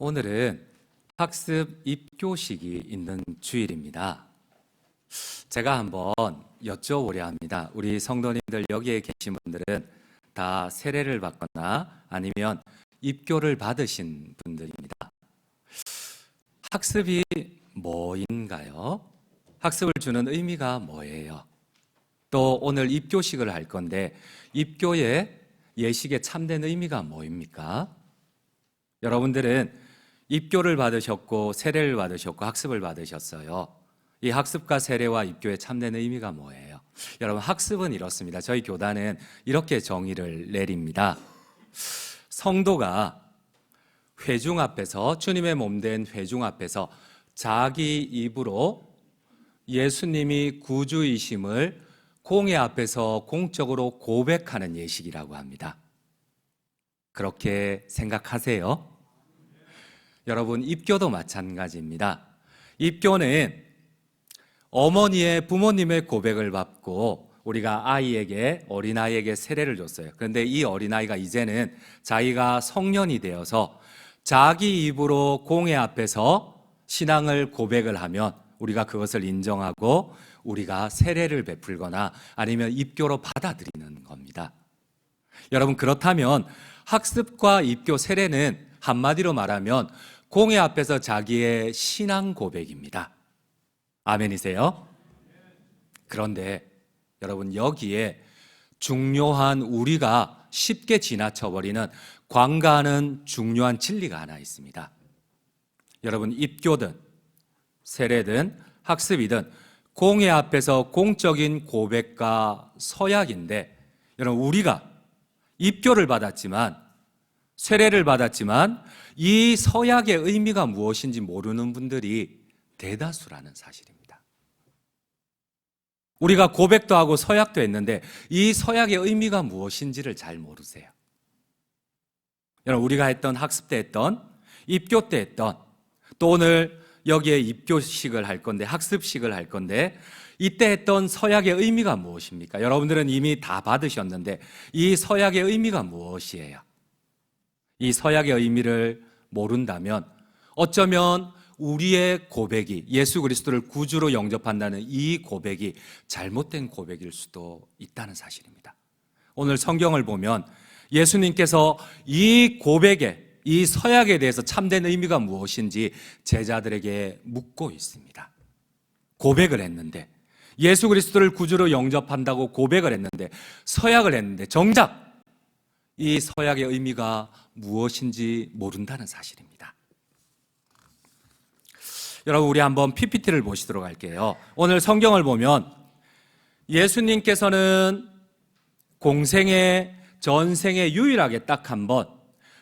오늘은 학습 입교식이 있는 주일입니다. 제가 한번 여쭤보려 합니다. 우리 성도님들 여기에 계신 분들은 다 세례를 받거나 아니면 입교를 받으신 분들입니다. 학습이 뭐인가요? 학습을 주는 의미가 뭐예요? 또 오늘 입교식을 할 건데 입교의 예식의 참된 의미가 뭐입니까? 여러분들은 입교를 받으셨고 세례를 받으셨고 학습을 받으셨어요. 이 학습과 세례와 입교의 참된 의미가 뭐예요? 여러분, 학습은 이렇습니다. 저희 교단은 이렇게 정의를 내립니다. 성도가 회중 앞에서, 주님의 몸된 회중 앞에서 자기 입으로 예수님이 구주이심을 공회 앞에서 공적으로 고백하는 예식이라고 합니다. 그렇게 생각하세요? 여러분, 입교도 마찬가지입니다. 입교는 어머니의, 부모님의 고백을 받고 우리가 아이에게, 어린아이에게 세례를 줬어요. 그런데 이 어린아이가 이제는 자기가 성년이 되어서 자기 입으로 공회 앞에서 신앙을 고백을 하면 우리가 그것을 인정하고 우리가 세례를 베풀거나 아니면 입교로 받아들이는 겁니다. 여러분, 그렇다면 학습과 입교, 세례는 한마디로 말하면 공회 앞에서 자기의 신앙 고백입니다. 아멘이세요? 그런데 여러분, 여기에 중요한, 우리가 쉽게 지나쳐버리는 관가하는 중요한 진리가 하나 있습니다. 여러분, 입교든 세례든 학습이든 공회 앞에서 공적인 고백과 서약인데, 여러분, 우리가 입교를 받았지만, 세례를 받았지만 이 서약의 의미가 무엇인지 모르는 분들이 대다수라는 사실입니다. 우리가 고백도 하고 서약도 했는데 이 서약의 의미가 무엇인지를 잘 모르세요. 여러분, 우리가 했던, 학습 때 했던, 입교 때 했던, 또 오늘 여기에 입교식을 할 건데, 학습식을 할 건데, 이때 했던 서약의 의미가 무엇입니까? 여러분들은 이미 다 받으셨는데 이 서약의 의미가 무엇이에요? 이 서약의 의미를 모른다면 어쩌면 우리의 고백이, 예수 그리스도를 구주로 영접한다는 이 고백이 잘못된 고백일 수도 있다는 사실입니다. 오늘 성경을 보면 예수님께서 이 고백에, 이 서약에 대해서 참된 의미가 무엇인지 제자들에게 묻고 있습니다. 고백을 했는데, 예수 그리스도를 구주로 영접한다고 고백을 했는데, 서약을 했는데 정작 이 서약의 의미가 무엇인지 모른다는 사실입니다. 여러분, 우리 한번 PPT를 보시도록 할게요. 오늘 성경을 보면 예수님께서는 공생애, 전생에 유일하게 딱 한 번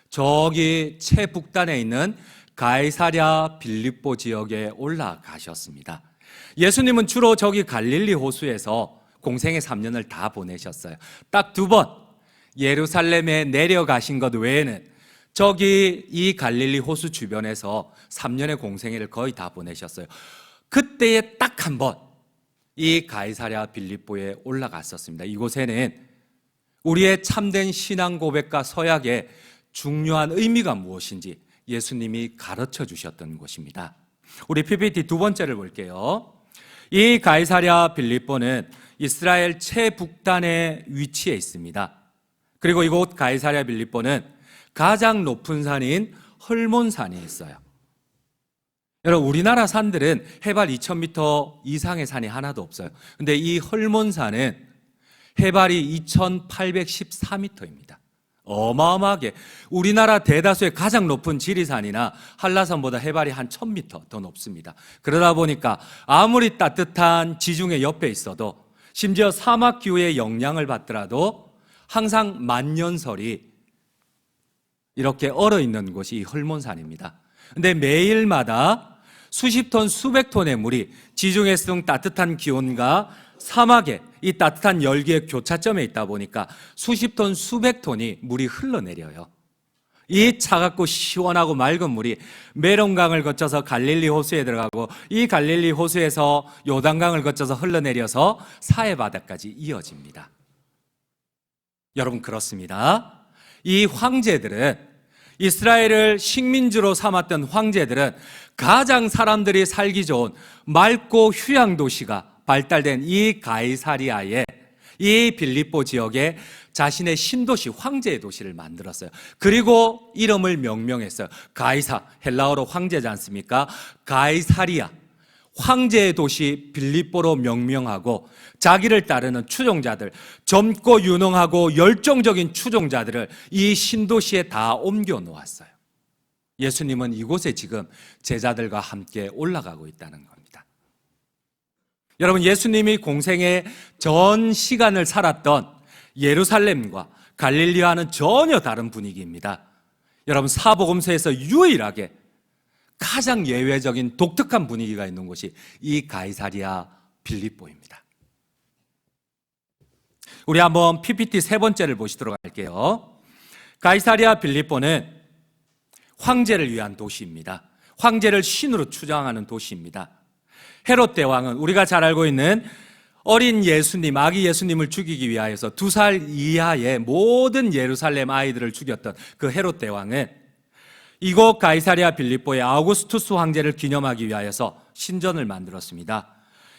저기 최북단에 있는 가이사랴 빌립보 지역에 올라가셨습니다. 예수님은 주로 저기 갈릴리 호수에서 공생애 3년을 다 보내셨어요. 딱 두 번 예루살렘에 내려가신 것 외에는 저기 이 갈릴리 호수 주변에서 3년의 공생애를 거의 다 보내셨어요. 그때에 딱 한 번 이 가이사랴 빌립보에 올라갔었습니다. 이곳에는 우리의 참된 신앙 고백과 서약의 중요한 의미가 무엇인지 예수님이 가르쳐 주셨던 곳입니다. 우리 PPT 두 번째를 볼게요. 이 가이사랴 빌립보는 이스라엘 최북단에 위치해 있습니다. 그리고 이곳 가이사랴 빌립보는 가장 높은 산인 헐몬산이 있어요. 여러분, 우리나라 산들은 해발 2000m 이상의 산이 하나도 없어요. 근데 이 헐몬산은 해발이 2814m입니다. 어마어마하게 우리나라 대다수의 가장 높은 지리산이나 한라산보다 해발이 한 1000m 더 높습니다. 그러다 보니까 아무리 따뜻한 지중해 옆에 있어도, 심지어 사막 기후의 영향을 받더라도 항상 만년설이 이렇게 얼어 있는 곳이 이 헐몬산입니다. 근데 매일마다 수십 톤, 수백 톤의 물이 지중해성 따뜻한 기온과 사막의 이 따뜻한 열기의 교차점에 있다 보니까 수십 톤, 수백 톤이 물이 흘러내려요. 이 차갑고 시원하고 맑은 물이 메론강을 거쳐서 갈릴리 호수에 들어가고, 이 갈릴리 호수에서 요단강을 거쳐서 흘러내려서 사해 바다까지 이어집니다. 여러분, 그렇습니다. 이 황제들은 이스라엘을 식민지로 삼았던 황제들은 가장 사람들이 살기 좋은 맑고 휴양 도시가 발달된 이 가이사리아에, 이 빌립보 지역에 자신의 신도시, 황제의 도시를 만들었어요. 그리고 이름을 명명했어요. 가이사, 헬라어로 황제지 않습니까? 가이사리아, 황제의 도시 빌립보로 명명하고, 자기를 따르는 추종자들, 젊고 유능하고 열정적인 추종자들을 이 신도시에 다 옮겨 놓았어요. 예수님은 이곳에 지금 제자들과 함께 올라가고 있다는 겁니다. 여러분, 예수님이 공생의 전 시간을 살았던 예루살렘과 갈릴리와는 전혀 다른 분위기입니다. 여러분, 사복음서에서 유일하게 가장 예외적인 독특한 분위기가 있는 곳이 이 가이사리아 빌립보입니다. 우리 한번 PPT 세 번째를 보시도록 할게요. 가이사리아 빌립보는 황제를 위한 도시입니다. 황제를 신으로 추장하는 도시입니다. 헤롯 대왕은 우리가 잘 알고 있는 어린 예수님, 아기 예수님을 죽이기 위하여서 2살 이하의 모든 예루살렘 아이들을 죽였던 그 헤롯 대왕은 이곳 가이사리아 빌립보의 아우구스투스 황제를 기념하기 위하여서 신전을 만들었습니다.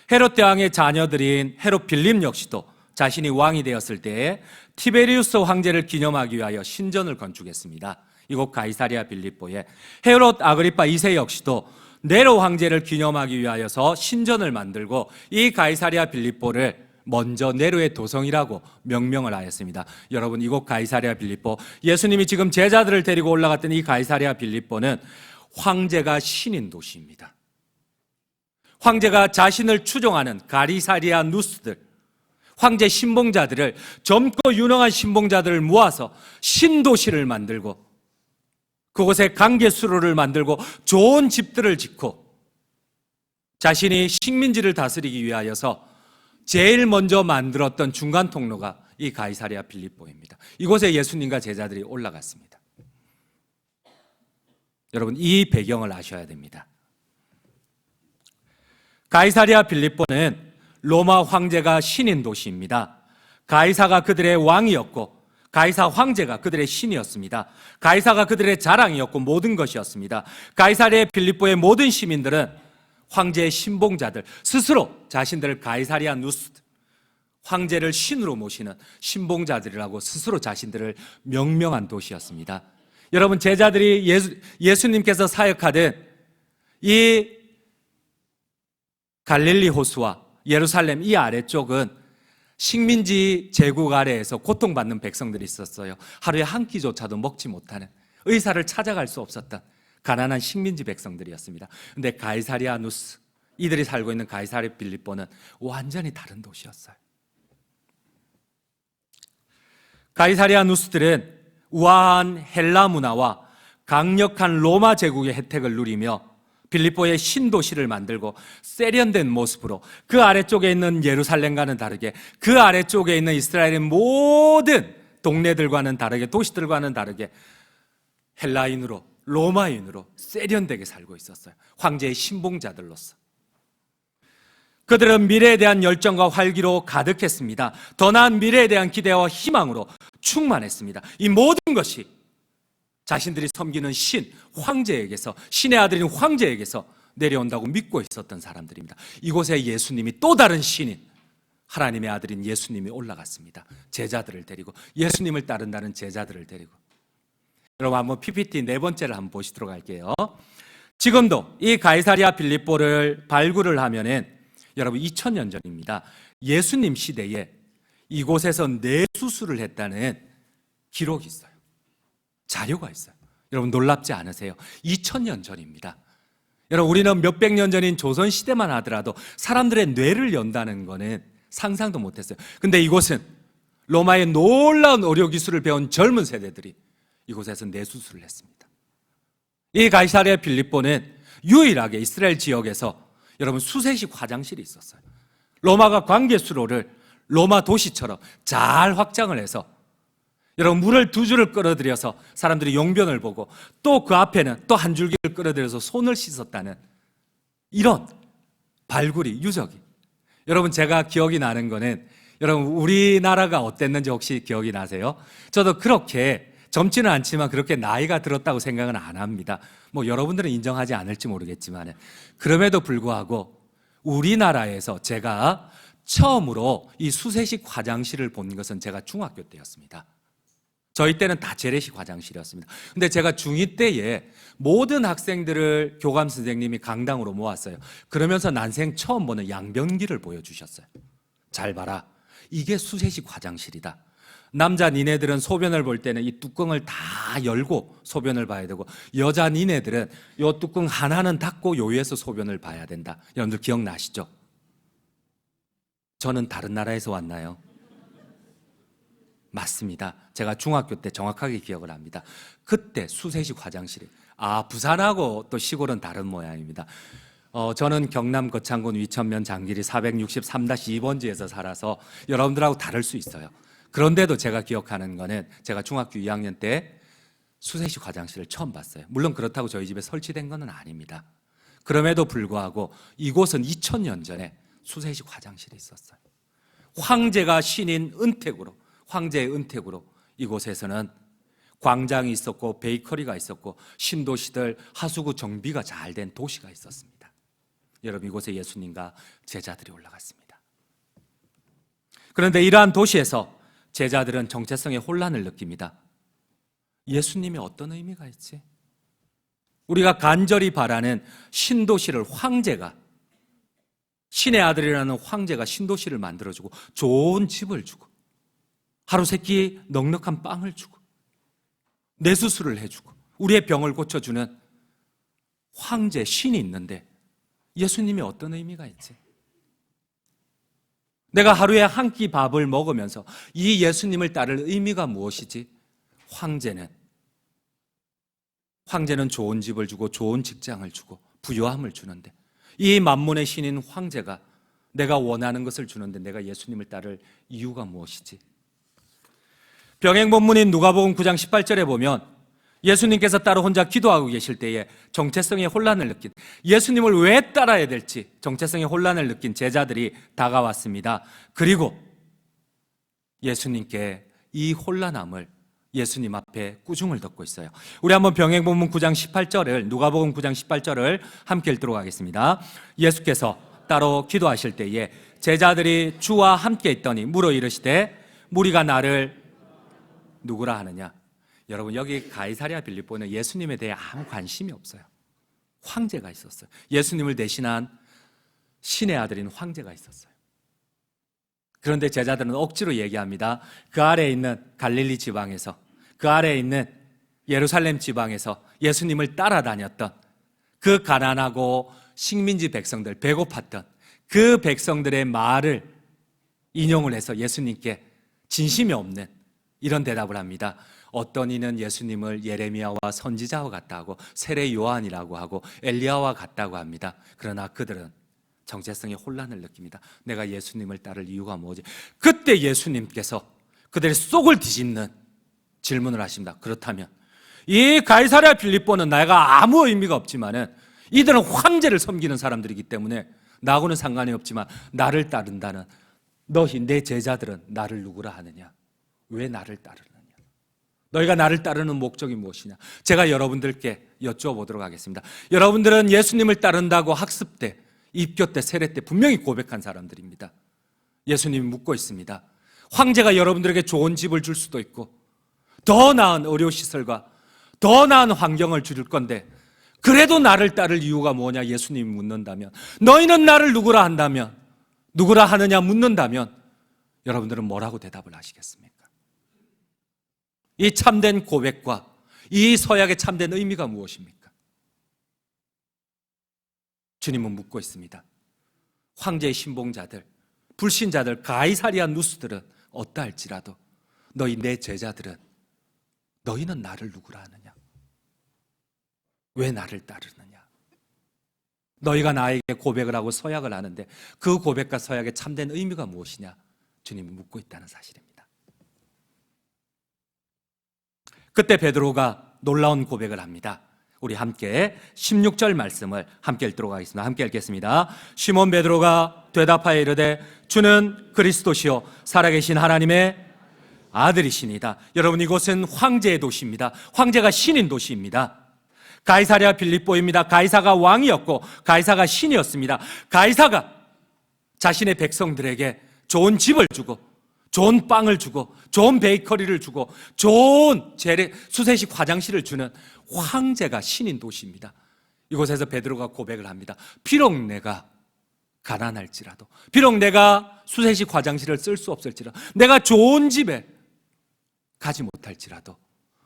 헤롯 대왕의 자녀들인 헤롯 빌립 역시도 자신이 왕이 되었을 때에 티베리우스 황제를 기념하기 위하여 신전을 건축했습니다. 이곳 가이사리아 빌립보에 헤롯 아그리파 2세 역시도 네로 황제를 기념하기 위하여서 신전을 만들고 이 가이사리아 빌립보를 먼저 네로의 도성이라고 명명을 하였습니다. 여러분, 이곳 가이사리아 빌립보, 예수님이 지금 제자들을 데리고 올라갔던 이 가이사리아 빌립보는 황제가 신인 도시입니다. 황제가 자신을 추종하는 가이사리아 누스들, 황제 신봉자들을, 젊고 유능한 신봉자들을 모아서 신도시를 만들고 그곳에 강개수로를 만들고 좋은 집들을 짓고 자신이 식민지를 다스리기 위하여서 제일 먼저 만들었던 중간 통로가 이 가이사리아 빌립보입니다. 이곳에 예수님과 제자들이 올라갔습니다. 여러분, 이 배경을 아셔야 됩니다. 가이사리아 빌립보는 로마 황제가 신인 도시입니다. 가이사가 그들의 왕이었고 가이사 황제가 그들의 신이었습니다. 가이사가 그들의 자랑이었고 모든 것이었습니다. 가이사리아 빌립보의 모든 시민들은 황제의 신봉자들, 스스로 자신들을 가이사리아 누스, 황제를 신으로 모시는 신봉자들이라고 스스로 자신들을 명명한 도시였습니다. 여러분, 제자들이 예수님께서 사역하던 이 갈릴리 호수와 예루살렘 이 아래쪽은 식민지 제국 아래에서 고통받는 백성들이 있었어요. 하루에 한 끼조차도 먹지 못하는, 의사를 찾아갈 수 없었던 가난한 식민지 백성들이었습니다. 그런데 가이사리아 누스, 이들이 살고 있는 가이사리아 빌립보는 완전히 다른 도시였어요. 가이사리아 누스들은 우아한 헬라 문화와 강력한 로마 제국의 혜택을 누리며 빌립보의 신도시를 만들고 세련된 모습으로 그 아래쪽에 있는 예루살렘과는 다르게, 그 아래쪽에 있는 이스라엘의 모든 동네들과는 다르게, 도시들과는 다르게 헬라인으로, 로마인으로 세련되게 살고 있었어요. 황제의 신봉자들로서. 그들은 미래에 대한 열정과 활기로 가득했습니다. 더 나은 미래에 대한 기대와 희망으로 충만했습니다. 이 모든 것이 자신들이 섬기는 신, 황제에게서, 신의 아들인 황제에게서 내려온다고 믿고 있었던 사람들입니다. 이곳에 예수님이, 또 다른 신인, 하나님의 아들인 예수님이 올라갔습니다. 제자들을 데리고, 예수님을 따른다는 제자들을 데리고. 여러분, 한번 PPT 네 번째를 한번 보시도록 할게요. 지금도 이 가이사리아 빌립보를 발굴을 하면은, 여러분, 2000년 전입니다. 예수님 시대에 이곳에서 뇌수술을 했다는 기록이 있어요. 자료가 있어요. 여러분, 놀랍지 않으세요? 2000년 전입니다. 여러분, 우리는 몇백 년 전인 조선시대만 하더라도 사람들의 뇌를 연다는 거는 상상도 못했어요. 근데 이곳은 로마의 놀라운 의료기술을 배운 젊은 세대들이 이곳에서 뇌수술을 했습니다. 이 가이사리아 빌립보는 유일하게 이스라엘 지역에서 여러분 수세식 화장실이 있었어요. 로마가 관계수로를 로마 도시처럼 잘 확장을 해서 여러분 물을 2줄을 끌어들여서 사람들이 용변을 보고 또 그 앞에는 또 한 줄기를 끌어들여서 손을 씻었다는 이런 발굴이, 유적이. 여러분, 제가 기억이 나는 거는, 여러분 우리나라가 어땠는지 혹시 기억이 나세요? 저도 그렇게 젊지는 않지만 그렇게 나이가 들었다고 생각은 안 합니다. 뭐 여러분들은 인정하지 않을지 모르겠지만 그럼에도 불구하고 우리나라에서 제가 처음으로 이 수세식 화장실을 본 것은 제가 중학교 때였습니다. 저희 때는 다 재래식 화장실이었습니다. 근데 제가 중2 때에 모든 학생들을 교감 선생님이 강당으로 모았어요. 그러면서 난생 처음 보는 양변기를 보여주셨어요. 잘 봐라. 이게 수세식 화장실이다. 남자 니네들은 소변을 볼 때는 이 뚜껑을 다 열고 소변을 봐야 되고, 여자 니네들은 이 뚜껑 하나는 닫고 요 위에서 소변을 봐야 된다. 여러분들 기억나시죠? 저는 다른 나라에서 왔나요? 맞습니다. 제가 중학교 때 정확하게 기억을 합니다. 그때 수세식 화장실이, 부산하고 또 시골은 다른 모양입니다. 저는 경남 거창군 위천면 장길이 463-2번지에서 살아서 여러분들하고 다를 수 있어요. 그런데도 제가 기억하는 거는 제가 중학교 2학년 때 수세식 화장실을 처음 봤어요. 물론 그렇다고 저희 집에 설치된 건 아닙니다. 그럼에도 불구하고 이곳은 2000년 전에 수세식 화장실이 있었어요. 황제가 신인 은택으로, 황제의 은택으로 이곳에서는 광장이 있었고 베이커리가 있었고 신도시들 하수구 정비가 잘 된 도시가 있었습니다. 여러분, 이곳에 예수님과 제자들이 올라갔습니다. 그런데 이러한 도시에서 제자들은 정체성의 혼란을 느낍니다. 예수님이 어떤 의미가 있지? 우리가 간절히 바라는 신도시를 황제가, 신의 아들이라는 황제가 신도시를 만들어주고 좋은 집을 주고 하루 세끼 넉넉한 빵을 주고 뇌수술을 해주고 우리의 병을 고쳐주는 황제, 신이 있는데 예수님이 어떤 의미가 있지? 내가 하루에 한 끼 밥을 먹으면서 이 예수님을 따를 의미가 무엇이지? 황제는 좋은 집을 주고 좋은 직장을 주고 부유함을 주는데, 이 만문의 신인 황제가 내가 원하는 것을 주는데 내가 예수님을 따를 이유가 무엇이지? 병행 본문인 누가복음 9장 18절에 보면 예수님께서 따로 혼자 기도하고 계실 때에 정체성의 혼란을 느낀, 예수님을 왜 따라야 될지 정체성의 혼란을 느낀 제자들이 다가왔습니다. 그리고 예수님께 이 혼란함을 예수님 앞에 꾸중을 듣고 있어요. 우리 한번 병행 본문 9장 18절을, 누가복음 9장 18절을 함께 읽도록 하겠습니다. 예수께서 따로 기도하실 때에 제자들이 주와 함께 있더니 물어 이르시되 무리가 나를 누구라 하느냐? 여러분, 여기 가이사랴 빌립보는 예수님에 대해 아무 관심이 없어요. 황제가 있었어요. 예수님을 대신한 신의 아들인 황제가 있었어요. 그런데 제자들은 억지로 얘기합니다. 그 아래에 있는 갈릴리 지방에서, 그 아래에 있는 예루살렘 지방에서 예수님을 따라다녔던 그 가난하고 식민지 백성들, 배고팠던 그 백성들의 말을 인용을 해서 예수님께 진심이 없는 이런 대답을 합니다. 어떤 이는 예수님을 예레미야와 선지자와 같다고, 세례 요한이라고 하고 엘리야와 같다고 합니다. 그러나 그들은 정체성의 혼란을 느낍니다. 내가 예수님을 따를 이유가 뭐지? 그때 예수님께서 그들의 속을 뒤집는 질문을 하십니다. 그렇다면 이 가이사랴 빌립보는 내가 아무 의미가 없지만은 이들은 황제를 섬기는 사람들이기 때문에 나하고는 상관이 없지만 나를 따른다는 너희 내 제자들은 나를 누구라 하느냐? 왜 나를 따르느냐? 너희가 나를 따르는 목적이 무엇이냐? 제가 여러분들께 여쭤보도록 하겠습니다. 여러분들은 예수님을 따른다고 학습 때, 입교 때, 세례 때 분명히 고백한 사람들입니다. 예수님이 묻고 있습니다. 황제가 여러분들에게 좋은 집을 줄 수도 있고 더 나은 의료시설과 더 나은 환경을 줄 건데 그래도 나를 따를 이유가 뭐냐? 예수님이 묻는다면, 너희는 나를 누구라 한다면, 누구라 하느냐 묻는다면 여러분들은 뭐라고 대답을 하시겠습니까? 이 참된 고백과 이 서약의 참된 의미가 무엇입니까? 주님은 묻고 있습니다. 황제의 신봉자들, 불신자들, 가이사리아 누스들은 어떠할지라도 너희 내 제자들은 너희는 나를 누구라 하느냐? 왜 나를 따르느냐? 너희가 나에게 고백을 하고 서약을 하는데 그 고백과 서약의 참된 의미가 무엇이냐? 주님이 묻고 있다는 사실입니다. 그때 베드로가 놀라운 고백을 합니다. 우리 함께 16절 말씀을 함께 읽도록 하겠습니다. 함께 읽겠습니다. 시몬 베드로가 대답하여 이르되 주는 그리스도시요 살아계신 하나님의 아들이시니다. 여러분, 이곳은 황제의 도시입니다. 황제가 신인 도시입니다. 가이사랴 빌립보입니다. 가이사가 왕이었고 가이사가 신이었습니다. 가이사가 자신의 백성들에게 좋은 집을 주고 좋은 빵을 주고 좋은 베이커리를 주고 좋은 수세식 화장실을 주는 황제가 신인 도시입니다. 이곳에서 베드로가 고백을 합니다. 비록 내가 가난할지라도, 비록 내가 수세식 화장실을 쓸 수 없을지라도, 내가 좋은 집에 가지 못할지라도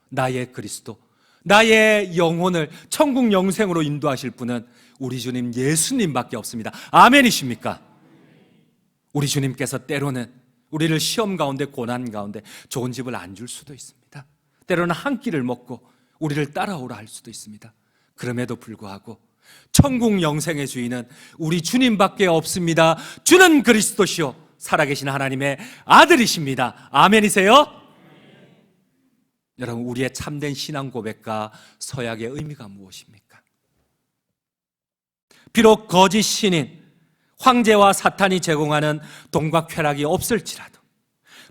나의 그리스도, 나의 영혼을 천국 영생으로 인도하실 분은 우리 주님 예수님밖에 없습니다. 아멘이십니까? 우리 주님께서 때로는 우리를 시험 가운데, 고난 가운데 좋은 집을 안 줄 수도 있습니다. 때로는 한 끼를 먹고 우리를 따라오라 할 수도 있습니다. 그럼에도 불구하고 천국 영생의 주인은 우리 주님밖에 없습니다. 주는 그리스도시요 살아계신 하나님의 아들이십니다. 아멘이세요? 여러분, 우리의 참된 신앙 고백과 서약의 의미가 무엇입니까? 비록 거짓 신인 황제와 사탄이 제공하는 돈과 쾌락이 없을지라도,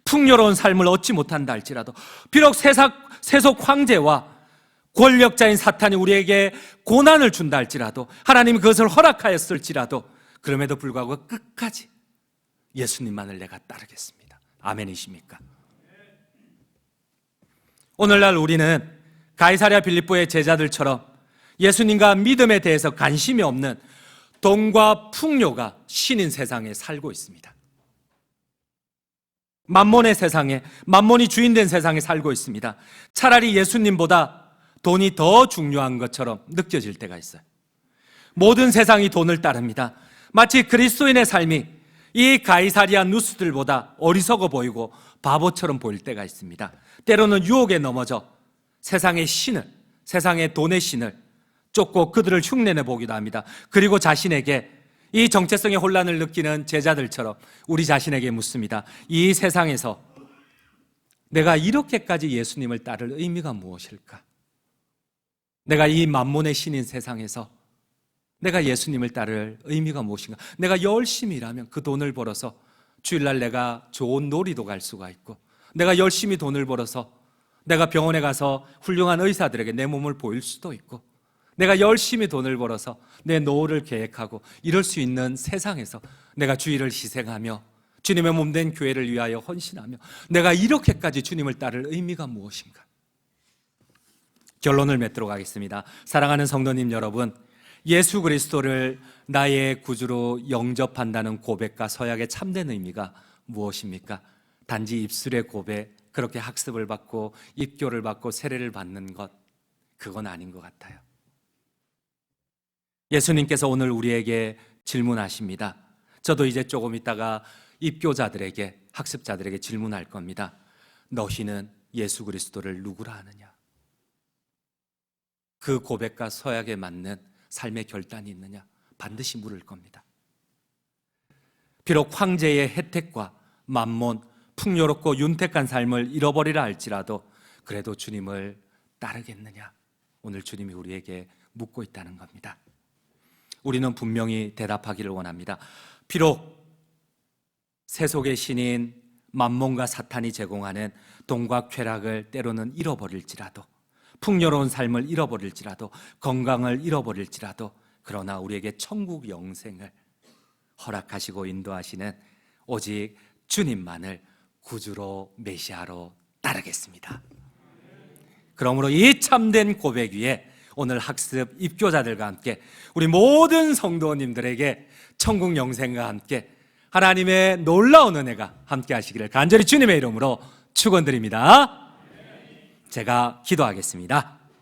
풍요로운 삶을 얻지 못한다 할지라도, 비록 세속 황제와 권력자인 사탄이 우리에게 고난을 준다 할지라도, 하나님이 그것을 허락하였을지라도, 그럼에도 불구하고 끝까지 예수님만을 내가 따르겠습니다. 아멘이십니까? 오늘날 우리는 가이사랴 빌립보의 제자들처럼 예수님과 믿음에 대해서 관심이 없는 돈과 풍요가 신인 세상에 살고 있습니다. 만몬의 세상에, 만몬이 주인된 세상에 살고 있습니다. 차라리 예수님보다 돈이 더 중요한 것처럼 느껴질 때가 있어요. 모든 세상이 돈을 따릅니다. 마치 그리스도인의 삶이 이 가이사리아 누스들보다 어리석어 보이고 바보처럼 보일 때가 있습니다. 때로는 유혹에 넘어져 세상의 신을, 세상의 돈의 신을 쫓고 그들을 흉내내 보기도 합니다. 그리고 자신에게, 이 정체성의 혼란을 느끼는 제자들처럼 우리 자신에게 묻습니다. 이 세상에서 내가 이렇게까지 예수님을 따를 의미가 무엇일까? 내가 이 만몬의 신인 세상에서 내가 예수님을 따를 의미가 무엇인가? 내가 열심히 일하면 그 돈을 벌어서 주일날 내가 좋은 놀이도 갈 수가 있고, 내가 열심히 돈을 벌어서 내가 병원에 가서 훌륭한 의사들에게 내 몸을 보일 수도 있고, 내가 열심히 돈을 벌어서 내 노후를 계획하고 이럴 수 있는 세상에서 내가 주일을 희생하며 주님의 몸된 교회를 위하여 헌신하며 내가 이렇게까지 주님을 따를 의미가 무엇인가? 결론을 맺도록 하겠습니다. 사랑하는 성도님 여러분, 예수 그리스도를 나의 구주로 영접한다는 고백과 서약의 참된 의미가 무엇입니까? 단지 입술의 고백, 그렇게 학습을 받고 입교를 받고 세례를 받는 것, 그건 아닌 것 같아요. 예수님께서 오늘 우리에게 질문하십니다. 저도 이제 조금 있다가 입교자들에게, 학습자들에게 질문할 겁니다. 너희는 예수 그리스도를 누구라 하느냐? 그 고백과 서약에 맞는 삶의 결단이 있느냐? 반드시 물을 겁니다. 비록 황제의 혜택과 만몬, 풍요롭고 윤택한 삶을 잃어버리라 할지라도 그래도 주님을 따르겠느냐? 오늘 주님이 우리에게 묻고 있다는 겁니다. 우리는 분명히 대답하기를 원합니다. 비록 세속의 신인 만몬과 사탄이 제공하는 돈과 쾌락을 때로는 잃어버릴지라도, 풍요로운 삶을 잃어버릴지라도, 건강을 잃어버릴지라도, 그러나 우리에게 천국 영생을 허락하시고 인도하시는 오직 주님만을 구주로 메시아로 따르겠습니다. 그러므로 이 참된 고백 위에 오늘 학습 입교자들과 함께 우리 모든 성도님들에게 천국 영생과 함께 하나님의 놀라운 은혜가 함께 하시기를 간절히 주님의 이름으로 축원드립니다. 제가 기도하겠습니다.